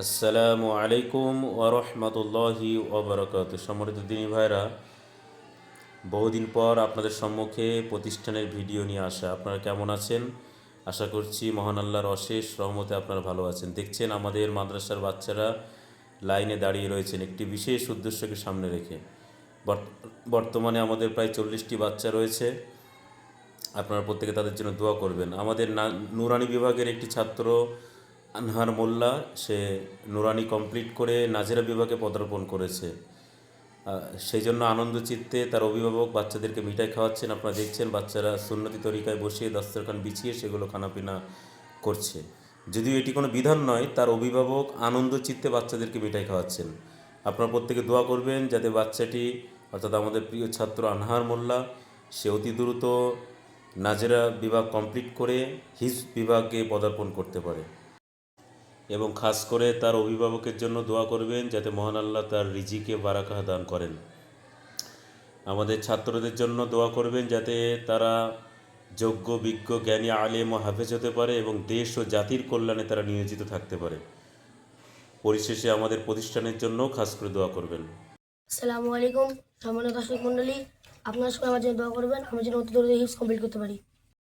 আসসালামু আলাইকুম ওরহমতুল্লাহি ওবরাকাত। সম্মানিত দিনী ভাইরা, বহুদিন পর আপনাদের সম্মুখে প্রতিষ্ঠানের ভিডিও নিয়ে আসা। আপনারা কেমন আছেন? আশা করছি মহান আল্লাহর অশেষ রহমতে আপনারা ভালো আছেন। দেখছেন আমাদের মাদ্রাসার বাচ্চারা লাইনে দাঁড়িয়ে রয়েছেন একটি বিশেষ উদ্দেশ্যকে সামনে রেখে। বর্তমানে আমাদের প্রায় 40টি বাচ্চা রয়েছে। আপনারা প্রত্যেকে তাদের জন্য দোয়া করবেন। আমাদের নুরানি বিভাগের একটি ছাত্র আনহার মোল্লা, সে নুরানি কমপ্লিট করে নাজেরা বিভাগে পদার্পণ করেছে। সেই জন্য আনন্দ চিত্তে তার অভিভাবক বাচ্চাদেরকে মিঠাই খাওয়াচ্ছেন। আপনারা দেখছেন বাচ্চারা সুন্নতি তরিকায় বসিয়ে দস্তরখান বিছিয়ে সেগুলো খানাপিনা করছে। যদিও এটি কোনো বিধান নয়, তার অভিভাবক আনন্দ চিত্তে বাচ্চাদেরকে মিঠাই খাওয়াচ্ছেন। আপনারা প্রত্যেকে দোয়া করবেন যাতে বাচ্চাটি, অর্থাৎ আমাদের প্রিয় ছাত্র আনহার মোল্লা, সে অতি দ্রুত নাজেরা বিভাগ কমপ্লিট করে হিফজ বিভাগে পদার্পণ করতে পারে। এবং খাস করে তার অভিভাবকের জন্য দোয়া করবেন যাতে মহান আল্লাহ তার রিজিকে বারাকা দান করেন। আমাদের ছাত্রদের জন্য দোয়া করবেন যাতে তারা যোগ্য, বিজ্ঞ, জ্ঞানী, আলেম ও হাফেজ হতে পারে এবং দেশ ও জাতির কল্যাণে তারা নিয়োজিত থাকতে পারে। পরিশেষে আমাদের প্রতিষ্ঠানের জন্য খাস করে দোয়া করবেন। আসসালামু আলাইকুম সম্মানিত দর্শক মণ্ডলী, আপনারা সবাই আমার জন্য দোয়া করবেন, আমি যেন অতি দ্রুত হিফজ কমপ্লিট করতে পারি।